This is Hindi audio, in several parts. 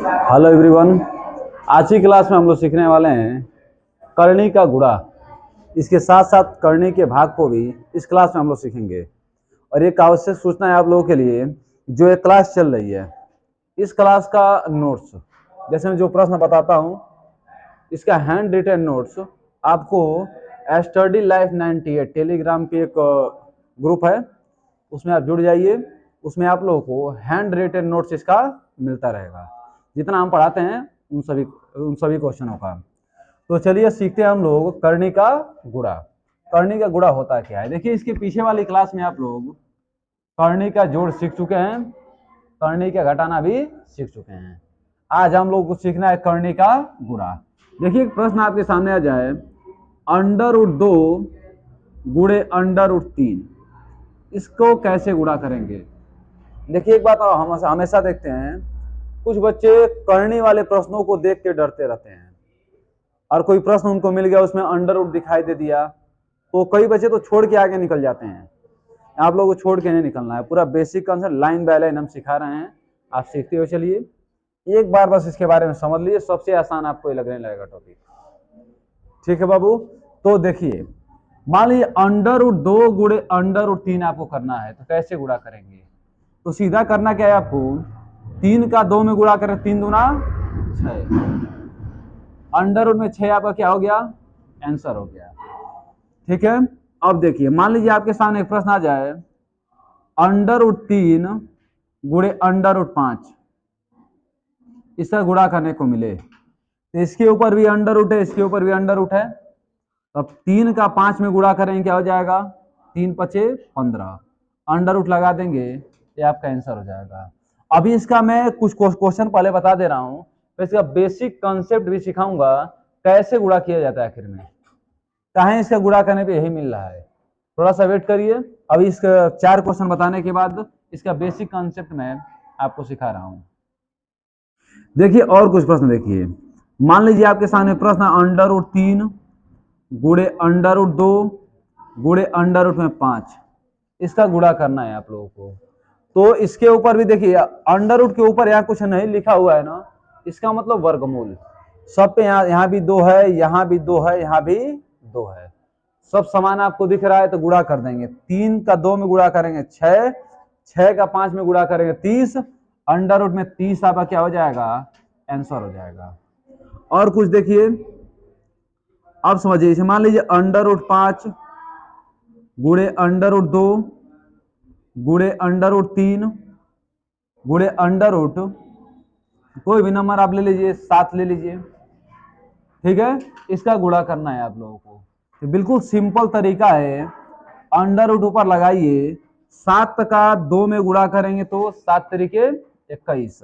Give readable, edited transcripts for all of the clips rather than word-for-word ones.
Hello everyone. आज की क्लास में हम लोग सीखने वाले हैं करनी का गुणा। इसके साथ साथ करनी के भाग को भी इस क्लास में हम लोग सीखेंगे। और एक आवश्यक सूचना है आप लोगों के लिए, जो एक क्लास चल रही है, इस क्लास का नोट्स, जैसे मैं जो प्रश्न बताता हूँ, इसका हैंड रिटन नोट्स आपको स्टडी लाइफ 98 टेलीग्राम पे एक ग्रुप है, उसमें आप जुड़ जाइए। उसमें आप लोगों को हैंड रिटन नोट्स इसका मिलता रहेगा, जितना हम पढ़ाते हैं उन सभी क्वेश्चनों का। तो चलिए सीखते हैं हम लोग करनी का गुणा। करनी का गुणा होता क्या है, देखिए इसके पीछे वाली क्लास में आप लोग करनी का जोड़ सीख चुके हैं, करनी का घटाना भी सीख चुके हैं। आज हम लोग को सीखना है करनी का गुणा। देखिए एक प्रश्न आपके सामने आ जाए, √2 गुणे √3, इसको कैसे गुणा करेंगे। देखिए एक बात हम हमेशा देखते हैं, कुछ बच्चे करनी वाले प्रश्नों को देख के डरते रहते हैं, और कोई प्रश्न उनको मिल गया उसमें √ दिखाई दे दिया तो कई बच्चे तो छोड़ के आगे निकल जाते हैं। आप लोगों को छोड़ के नहीं निकलना है, पूरा basic concept line by line हम सिखा रहे हैं, आप सीखते हो। चलिए एक बार बस इसके बारे में समझ लीजिए, सबसे आसान आपको लगने लगेगा टॉपिक। ठीक है बाबू। तो देखिए मान लीजिए √2 गुणे √3 आपको करना है, तो कैसे गुणा करेंगे। तो सीधा करना क्या है आपको, 3 का 2 में गुणा करें, 3 दूना 6, √ में 6 आपका क्या हो गया, आंसर हो गया। ठीक है। अब देखिए मान लीजिए आपके सामने एक प्रश्न आ जाए, √3 गुणे √5, इसका गुणा करने को मिले, तो इसके ऊपर भी √ है, इसके ऊपर भी √ है। अब 3 का 5 में गुणा करेंगे, क्या हो जाएगा, 3 5 15, √ लगा देंगे, ये आपका आंसर हो जाएगा। अभी इसका मैं कुछ क्वेश्चन पहले बता दे रहा हूं, तो इसका बेसिक कंसेप्ट भी सिखाऊंगा, कैसे गुणा किया जाता है आखिर में। कहें इसका गुणा करने पे यही मिल रहा है, थोड़ा सा वेट करिए। अभी इसका 4 क्वेश्चन बताने के बाद इसका बेसिक कंसेप्ट मैं आपको सिखा रहा हूं। देखिए और कुछ प्रश्न देखिए, मान लीजिए आपके सामने प्रश्न √3 गुणे √2 गुणे √ में 5, इसका गुणा करना है आप लोगों को। तो इसके ऊपर भी देखिए √ के ऊपर यहाँ कुछ नहीं लिखा हुआ है ना, इसका मतलब वर्गमूल। सब पे यहाँ भी 2 है, यहाँ भी 2 है, यहाँ भी 2 है, सब समान आपको दिख रहा है, तो गुणा कर देंगे। 3 का 2 में गुणा करेंगे 6, 6 का 5 में गुणा करेंगे 30, √ में 30 आपका क्या हो जाएगा, आंसर हो जाएगा। और कुछ देखिए, अब समझिए, इसे मान लीजिए √5 गुणे √2 गुणे √3 गुणे √ कोई भी नंबर आप ले लीजिए, 7 ले लीजिए। ठीक है, इसका गुणा करना है आप लोगों को। तो बिल्कुल सिंपल तरीका है, √ ऊपर लगाइए, 7 का 2 में गुणा करेंगे तो 7 तरीके 21,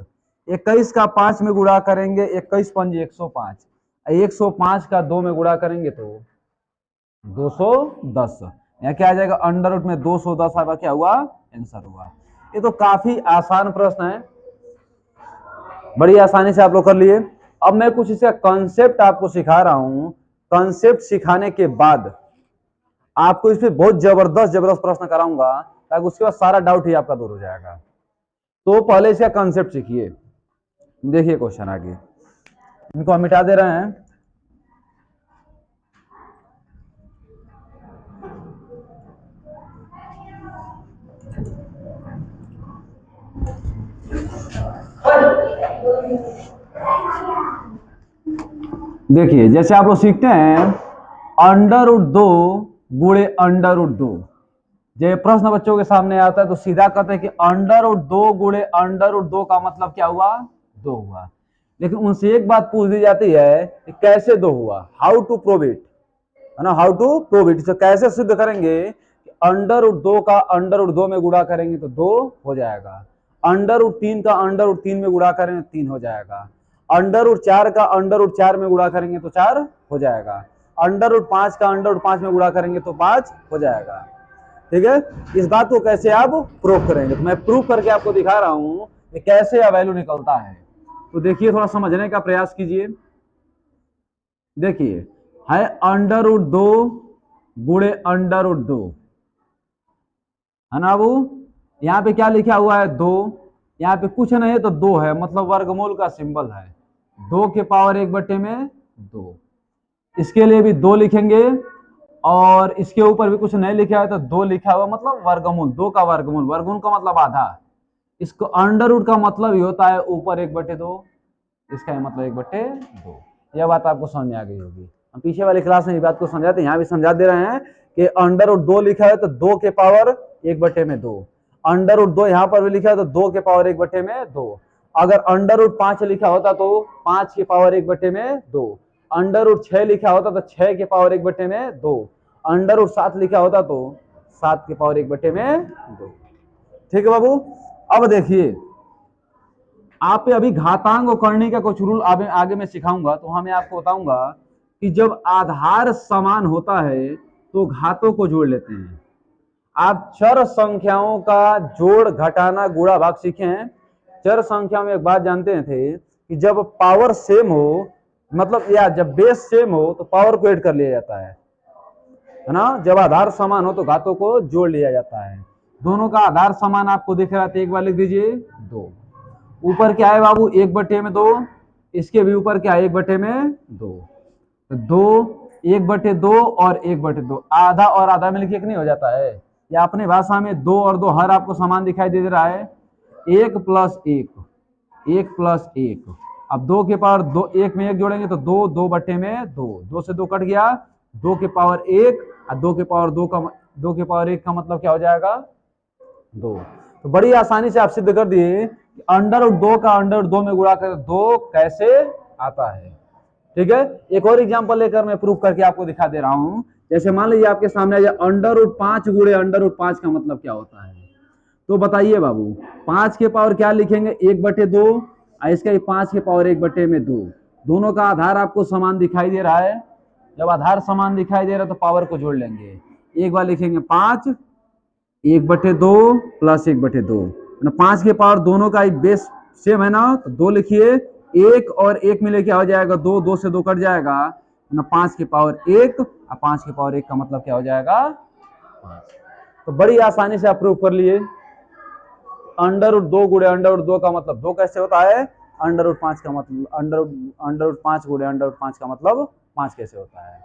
21 का 5 में गुणा करेंगे, 21 पंजे 105, 105 का 2 में गुणा करेंगे तो 210, यहाँ क्या आ जाएगा, √ में 210 आपका क्या हुआ, आंसर हुआ। ये तो काफी आसान प्रश्न है, बड़ी आसानी से आप लोग कर लिए। अब मैं कुछ इसका कॉन्सेप्ट आपको सिखा रहा हूं, कॉन्सेप्ट सिखाने के बाद आपको इस पे बहुत जबरदस्त प्रश्न कराऊंगा, ताकि उसके बाद सारा डाउट ही आपका दूर हो जाएगा। तो पहले इसका कॉन्सेप्ट सीखिए। देखिए क्वेश्चन आगे, इनको हम मिटा दे रहे हैं। देखिए जैसे आप लोग सीखते हैं √2 गुणे √2, जब प्रश्न बच्चों के सामने आता है तो सीधा कहते हैं कि √2 गुणे √2 का मतलब क्या हुआ, 2 हुआ। लेकिन उनसे एक बात पूछ दी जाती है कि कैसे 2 हुआ, हाउ टू प्रूव इट, है ना, हाउ टू प्रूव इट। कैसे सिद्ध करेंगे, √2 का √2 में गुणा करेंगे तो 2 हो जाएगा, √3 का √3 में गुणा करेंगे 3 हो जाएगा, √4 का √4 में गुणा करेंगे तो 4 हो जाएगा, √5 का √5 में गुणा करेंगे तो 5 हो जाएगा। ठीक है, इस बात को कैसे आप प्रूव करेंगे, तो मैं प्रूव करके आपको दिखा रहा हूं कि कैसे यह वैल्यू निकलता है। तो देखिए थोड़ा समझने का प्रयास कीजिए। देखिए है √2 गुणे √2, है ना बाबू, यहाँ पे क्या लिखा हुआ है, 2, यहाँ पे कुछ नहीं है तो 2 है, मतलब वर्गमूल का सिंबल है। 2 के पावर 1 में 2, इसके लिए भी 2 लिखेंगे, और इसके ऊपर भी कुछ नहीं लिखा है तो 2 लिखा हुआ, मतलब वर्गमूल, 2 का वर्गमूल, वर्गमूल का मतलब आधा। इसको अंडर रूट का मतलब ही होता है ऊपर 1/2, इसका मतलब 1/2। यह बात आपको समझ में आ गई होगी। हम पीछे वाली क्लास में ये बात को समझाते हैं, यहाँ भी समझा दे रहे हैं कि अंडर रूट 2 लिखा है तो 2 के पावर 1/2। अंडर रूट 2 यहाँ पर भी लिखा है तो 2 के पावर 1/2। अगर अंडर रूट 5 लिखा होता तो 5 के पावर 1/2। अंडर रूट 6 लिखा होता तो 6 के पावर 1/2। अंडर रूट 7 लिखा होता तो 7 के पावर 1/2। ठीक है बाबू। अब देखिए, आप पे अभी घातांक और करनी का कुछ रूल आगे मैं सिखाऊंगा, तो हमें आपको बताऊंगा कि जब आधार समान होता है तो घातों को जोड़ लेते हैं। आप चर संख्याओं का जोड़, घटाना, गुणा, भाग सीखे हैं। चर संख्या में एक बात जानते थे कि जब पावर सेम हो, मतलब या जब बेस सेम हो तो पावर को ऐड कर लिया जाता है ना। जब आधार समान हो तो घातों को जोड़ लिया जाता है। दोनों का आधार समान आपको दिख रहा था, एक बार लिख दीजिए 2। ऊपर क्या है बाबू 1/2, इसके भी ऊपर क्या है 1/2। तो 2, 1/2 और 1/2, आधा और आधा मिलकर एक नहीं हो जाता है। या अपने भाषा में 2 और 2 हर आपको समान दिखाई दे रहा है। 1 + 1, 1 + 1। अब 2 के पावर 2, 1 में 1 जोड़ेंगे तो 2, 2/2, 2 से 2 कट गया, 2 के पावर 1 और 2 के पावर 2 का, 2 के पावर 1 का मतलब क्या हो जाएगा 2। तो बड़ी आसानी से आप सिद्ध कर दिए कि अंडर रूट 2 का अंडर रूट 2 में गुणा कर 2 कैसे आता है। ठीक है, एक और एग्जांपल लेकर मैं प्रूफ करके आपको दिखा दे रहा हूं। जैसे मान लीजिए आपके सामने अंडर रूट 5 गुणे अंडर रूट 5 का मतलब क्या होता है, तो बताइए बाबू। 5 के पावर क्या लिखेंगे 1/2, और इसका 5 के पावर 1/2। दोनों का आधार आपको समान दिखाई दे रहा है। जब आधार समान दिखाई दे रहा है तो पावर को जोड़ लेंगे। एक बार लिखेंगे 5, 1/2 + 1/2। 5 के पावर दोनों का बेस सेम है ना, तो 2 लिखिए। 1 और 1 मिले क्या हो जाएगा 2, 2 से 2 कट जाएगा, 5 के पावर 1 और 5 के पावर 1 का मतलब क्या हो जाएगा 5। तो बड़ी आसानी से आप प्रूव कर लिए। अंडर रूट 2 गुणे अंडर रूट 2 का मतलब 2 कैसे होता है, अंडर रूट 5 का मतलब अंडर रूट 5 गुणे अंडर रूट 5 का मतलब 5 कैसे होता है।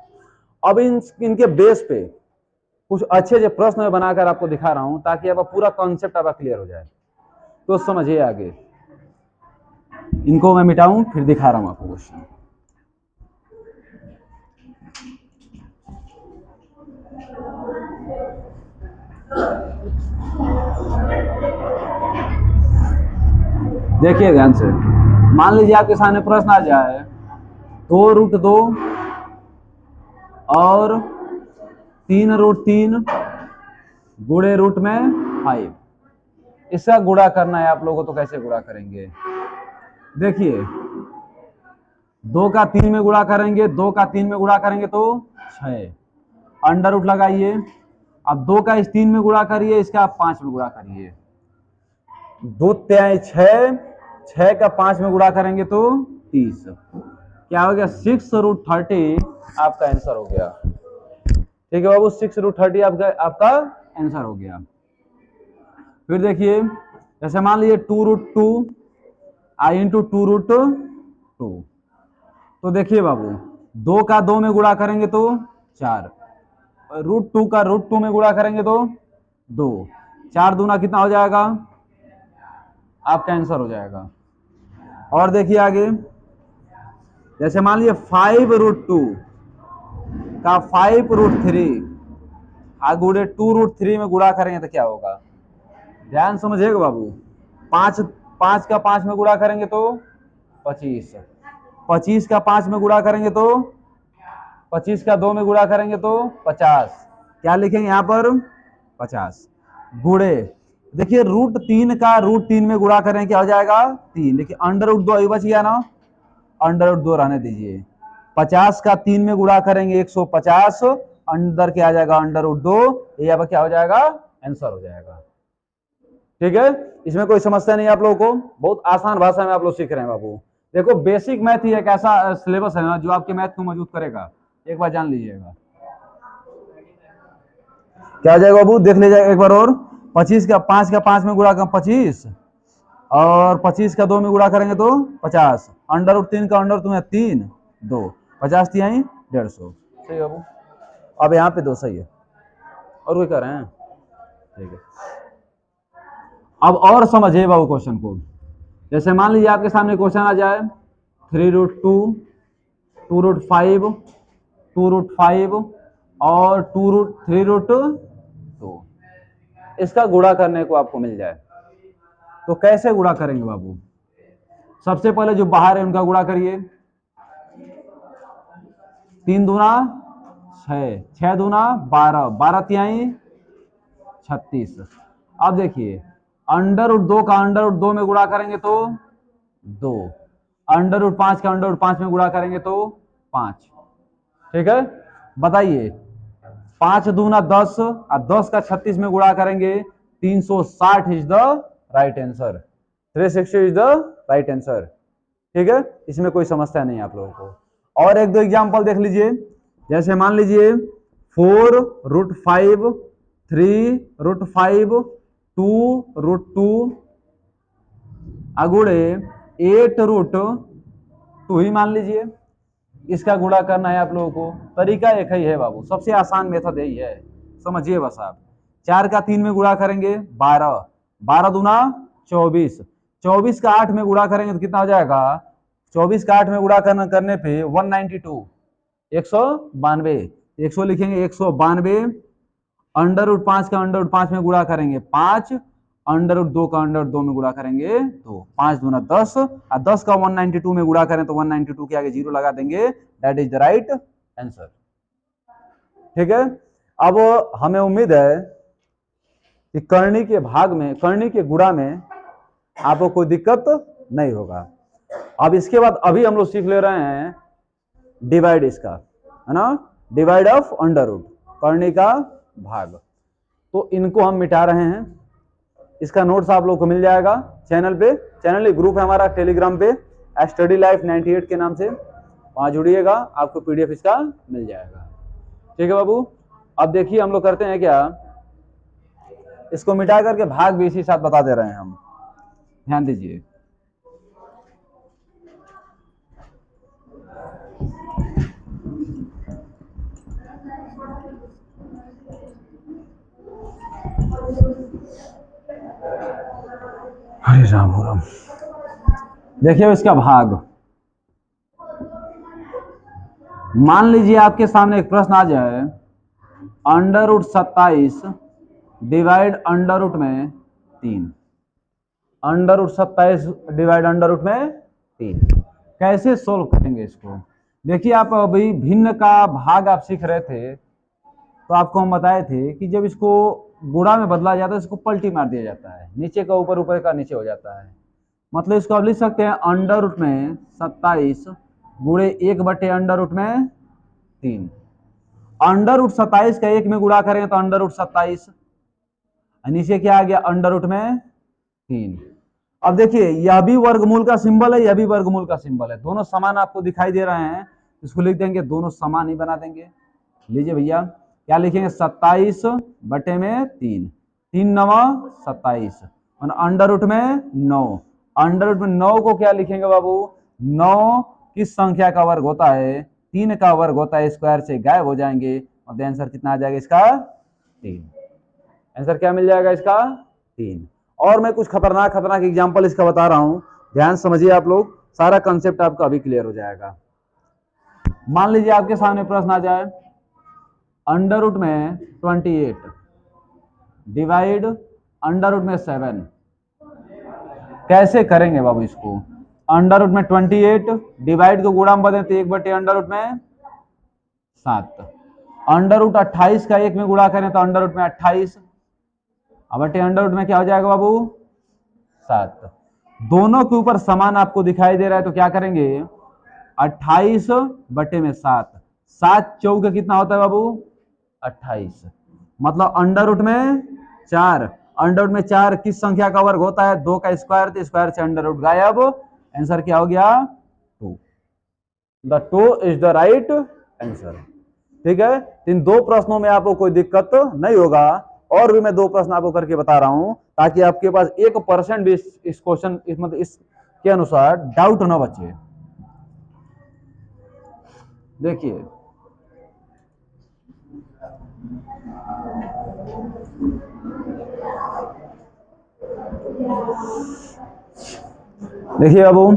अब इनके बेस पे कुछ अच्छे से प्रश्न में बनाकर आपको दिखा रहा हूं, ताकि आपका पूरा कॉन्सेप्ट आपका क्लियर हो जाए। तो समझिए आगे, इनको मैं मिटाऊं फिर दिखा रहा हूं आपको क्वेश्चन। देखिए ध्यान से, मान लीजिए आपके सामने प्रश्न आ जाए 2√2 और 3√3 गुणे रूट में 5, इसका गुणा करना है आप लोगों को। तो कैसे गुणा करेंगे, देखिए 2 का 3 में गुणा करेंगे, 2 का 3 में गुणा करेंगे तो 6, अंडर रूट लगाइए। अब 2 का इस 3 में गुणा करिए, इसका 5 में गुणा करिए। 2 3 6, 6 का 5 में गुणा करेंगे तो 30, क्या हो गया 6√30 आपका आंसर हो गया। ठीक है बाबू, 6√30 आपका आंसर हो गया। फिर देखिए, जैसे मान लीजिए 2√2 इंटू 2√2। तो देखिए बाबू 2 का 2 में गुणा करेंगे तो 4, √2 का √2 में गुणा करेंगे तो 2, 4 दूना कितना हो जाएगा, आपका आंसर हो जाएगा। और देखिए आगे, जैसे मान लीजिए 5√2 का 5√3 गुणे 2√3 में गुणा करेंगे तो क्या होगा, ध्यान समझिएगा बाबू। 5 का 5 में गुणा करेंगे तो 25, 25 का 5 में गुणा करेंगे तो 25 का 2 में गुणा करेंगे तो 50, क्या लिखेंगे यहाँ पर 50 गुणे। देखिए √3 का √3 में गुणा करें क्या हो जाएगा 3। देखिए अंडर रूट 2 अभी बच गया ना, अंडर रूट 2 रहने दीजिए। 50 का 3 में गुणा करेंगे 150, अंदर क्या आ जाएगा अंडर रूट 2, ये अब क्या हो जाएगा आंसर हो जाएगा। ठीक है, इसमें कोई समस्या नहीं आप लोगों को, बहुत आसान भाषा में आप लोग सीख रहे हैं बाबू। देखो बेसिक मैथ ही एक ऐसा सिलेबस है ना जो आपके मैथ को मजबूत करेगा, एक बार जान लीजिएगा। क्या हो जाएगा बाबू, देख लीजिएगा एक बार और। 25 का 5 में गुणा कर 25, और 25 का 2 में गुणा करेंगे तो 50, अंडर रूट 3 का अंडर रूट में 3 2, 50 तिहाई 150। सही है बाबू। अब यहाँ पे 2 सही है, और कोई कर रहे हैं? ठीक है। अब और समझिए बाबू क्वेश्चन को। जैसे मान लीजिए आपके सामने क्वेश्चन आ जाए 3√2, 2√5, 2√5 और 3√2, इसका गुणा करने को आपको मिल जाए तो कैसे गुणा करेंगे बाबू? सबसे पहले जो बाहर है उनका गुणा करिए। 3 दूना 6, 6 दूना 12, 12 तिहाई 36। अब देखिए अंडर रूट 2 का अंडर रूट 2 में गुणा करेंगे तो 2, अंडर रूट 5 का अंडर रूट 5 में गुणा करेंगे तो 5। ठीक है, बताइए 5 दूना 10 और 10 का 36 में गुणा करेंगे 360 is the right answer. 360 is the right answer. ठीक है, इसमें कोई समस्या नहीं है आप लोगों को। और एक दो एग्जांपल देख लीजिए। जैसे मान लीजिए 4√5, 3√5, 2√2 अगुड़े 8√2 ही मान लीजिए। इसका गुणा करना है आप लोगों को। तरीका एक ही है बाबू, सबसे आसान मेथड यही है, समझिए बस आप। 4 का 3 में गुणा करेंगे 12, 12 दूना 24, 24 का 8 में गुणा करेंगे तो कितना हो जाएगा? 24 का 8 में गुणा करने पे 192, 192, 100 लिखेंगे 192। अंडर रूट 5 का अंडर रूट 5 में गुणा करेंगे 5, अंडर रूट 2 का अंडर रूट 2 में गुणा करेंगे तो 5 दूना 10, और 10 का 192 में गुणा करें तो 192 के आगे 0 लगा देंगे। That is the right answer. ठीक है, अब हमें उम्मीद है कि करनी के भाग में, करनी के गुणा में आपको कोई दिक्कत नहीं होगा। अब इसके बाद अभी हम लोग सीख ले रहे हैं डिवाइड, इसका है ना, डिवाइड ऑफ अंडर रूट, करनी का भाग। तो इनको हम मिटा रहे हैं। इसका नोट्स आप लोग को मिल जाएगा चैनल पे। चैनल ग्रुप है हमारा टेलीग्राम पे, स्टडी लाइफ 98 के नाम से, वहां जुड़िएगा, आपको पीडीएफ इसका मिल जाएगा। ठीक है बाबू, अब देखिए हम लोग करते हैं क्या, इसको मिटा करके भाग भी इसी साथ बता दे रहे हैं हम, ध्यान दीजिए। हरे राम हो राम। देखिए इसका भाग, मान लीजिए आपके सामने एक प्रश्न आ जाए, under root 27 divide under root में 3, under root 27 divide under root में 3, कैसे सोल्व करेंगे इसको? देखिए आप अभी भिन्न का भाग आप सीख रहे थे, तो आपको हम बताए थे कि जब इसको गुणा में बदला जाता है इसको पलटी मार दिया जाता है, नीचे का ऊपर, ऊपर का नीचे हो जाता है। मतलब इसको आप लिख सकते हैं अंडर रूट में 27 गुणे 1 बटे अंडर रूट में 3। अंडर रूट 27 का 1 में गुणा करें तो अंडर रूट 27, नीचे क्या आ गया? अंडर रूट में 3। अब देखिए यह भी वर्गमूल का सिंबल है, यह भी वर्गमूल का सिंबल है, दोनों समान आपको दिखाई दे रहे हैं, इसको लिख देंगे, दोनों समान ही बना देंगे। लीजिए भैया क्या लिखेंगे? 27 बटे में 3, 3 9 27, और अंडर रूट में 9, अंडर रूट में 9 को क्या लिखेंगे बाबू? 9 किस संख्या का वर्ग होता है? 3 का वर्ग होता है, स्क्वायर से गायब हो जाएंगे और आंसर कितना आ जाएगा इसका? 3। आंसर क्या मिल जाएगा इसका? 3। और मैं कुछ खतरनाक खतरनाक एग्जांपल इसका बता रहा हूं, ध्यान समझिए आप लोग, सारा कंसेप्ट आपका अभी क्लियर हो जाएगा। मान लीजिए आपके सामने प्रश्न आ जाए, अंडर रूट में 28 डिवाइड अंडर रूट में 7, कैसे करेंगे बाबू इसको? अंडर रूट में 28 डिवाइड को गुणा में बदलें तो 1 बटे अंडर रूट में 7, अंडर रूट 28 का 1 में गुणा करें तो अंडर रूट में 28, अब बटे अंडर रूट में क्या हो जाएगा बाबू? 7। दोनों के ऊपर समान आपको दिखाई दे रहा है तो क्या करेंगे? 28 बटे में 7, 7 चौके कितना होता है बाबू? 28। मतलब अंडर रूट में 4, अंडर रूट में 4 किस संख्या का वर्ग होता है? 2 का स्क्वायर, तो स्क्वायर से अंडर रूट गायब, आंसर क्या हो गया? 2। The 2 is the right answer. ठीक है, इन दो प्रश्नों में आपको कोई दिक्कत नहीं होगा, और भी मैं 2 प्रश्न आपको करके बता रहा हूं ताकि आपके पास 1% भी इस क्वेश्चन मतलब इसके अनुसार डाउट ना बचे। देखिए देखिए बाबू,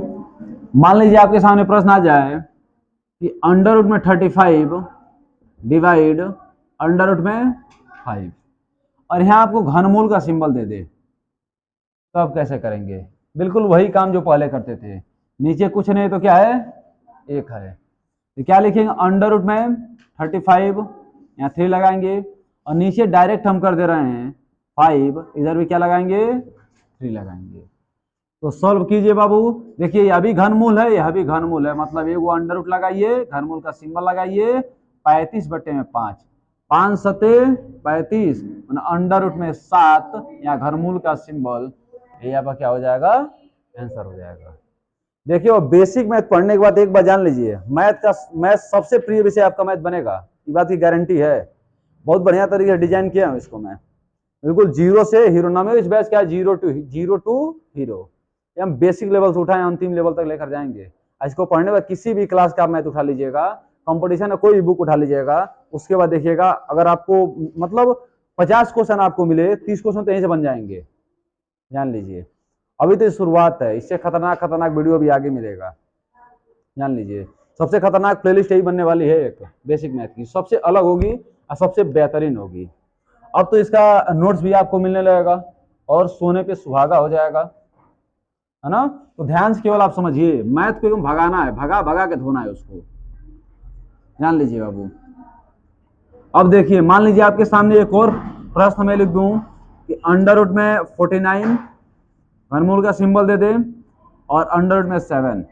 मान लीजिए आपके सामने प्रश्न आ जाए कि अंडर रूट में 35 डिवाइड अंडर रूट में 5 और यहाँ आपको घनमूल का सिंबल दे दे, तो आप कैसे करेंगे? बिल्कुल वही काम जो पहले करते थे, नीचे कुछ नहीं तो क्या है, 1 है, तो क्या लिखेंगे? अंडर रूट में 35, यहाँ 3 लगाएंगे और नीचे डायरेक्ट हम कर दे रहे हैं 5, इधर भी क्या लगाएंगे? 3 लगाएंगे। तो सॉल्व कीजिए बाबू। देखिए यह भी घनमूल है, यह भी घनमूल है, मतलब एक वो अंडर रूट लगाइए, घनमूल का सिंबल लगाइए, 35/5, 5 सते 35, अंडर रूट में 7, या घनमूल का सिंबल, ये आपका क्या हो जाएगा? आंसर हो जाएगा। देखिए वो बेसिक मैथ पढ़ने के बाद एक बार जान लीजिए, मैथ सबसे प्रिय विषय आपका मैथ बनेगा, ये बात की गारंटी है। बहुत बढ़िया तरीके से डिजाइन किया हूं इसको मैं, बिल्कुल जीरो से हीरो नाम है इस बैच क्या, जीरो टू हीरो। हम बेसिक लेवल से उठाए अंतिम लेवल तक लेकर जाएंगे। इसको पढ़ने में किसी भी क्लास का मैथ उठा लीजिएगा, कंपटीशन में कोई भी बुक उठा लीजिएगा, उसके बाद देखिएगा अगर आपको मतलब 50 क्वेश्चन आपको मिले, 30 क्वेश्चन तो यहीं से बन जाएंगे, जान लीजिए। अभी तो शुरुआत है, इससे खतरनाक खतरनाक वीडियो भी आगे मिलेगा, जान लीजिए। सबसे खतरनाक प्लेलिस्ट यही बनने वाली है, एक बेसिक मैथ की सबसे अलग होगी और सबसे बेहतरीन होगी। अब तो इसका नोट्स भी आपको मिलने लगेगा और सोने पे सुहागा हो जाएगा, है ना। तो ध्यान से केवल आप समझिए, मैथ को एकदम भगाना है, भगा भगा के धोना है उसको, जान लीजिए बाबू। अब देखिए मान लीजिए आपके सामने एक और प्रश्न मैं लिख दूं कि अंडर रूट में 49 घनमूल का सिंबल दे दे और अंडर रूट में 7,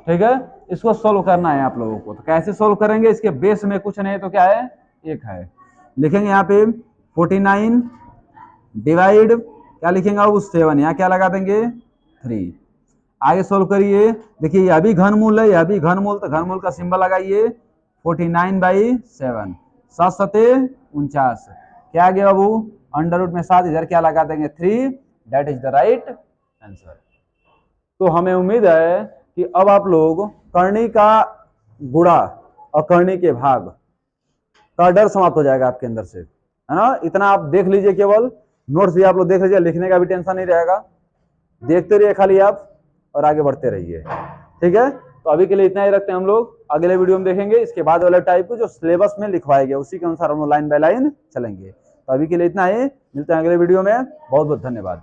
ठीक है। इसको सोल्व करना है आप लोगों को, तो कैसे सोल्व करेंगे? इसके बेस में कुछ नहीं तो क्या है, 1 है, लिखेंगे यहाँ पे 49 डिवाइड क्या लिखेंगे अब 7, यहाँ क्या लगा देंगे 3। आगे सोल्व करिए, देखिए यह भी घनमूल है, यह भी घनमूल, तो घनमूल का सिंबल लगाइए 49/7, 7 सते 49, क्या आ गया बाबू? अंडर रूट में 7, इधर क्या लगा देंगे 3, that is the right answer. तो हमें उम्मीद है कि अब आप लोग करनी का गुणा और करनी के भाग का डर समाप्त हो जाएगा आपके अंदर से, है ना। इतना आप देख लीजिए, केवल नोट्स भी आप लोग देख लीजिए, लिखने का भी टेंशन नहीं रहेगा, देखते रहिए खाली आप और आगे बढ़ते रहिए, ठीक है। तो अभी के लिए इतना ही रखते हैं हम लोग, अगले वीडियो में देखेंगे इसके बाद वाले टाइप को जो सिलेबस में लिखवाए गए उसी के अनुसार हम लोग लाइन बाय लाइन चलेंगे। तो अभी के लिए इतना ही, मिलते हैं अगले वीडियो में, बहुत बहुत धन्यवाद।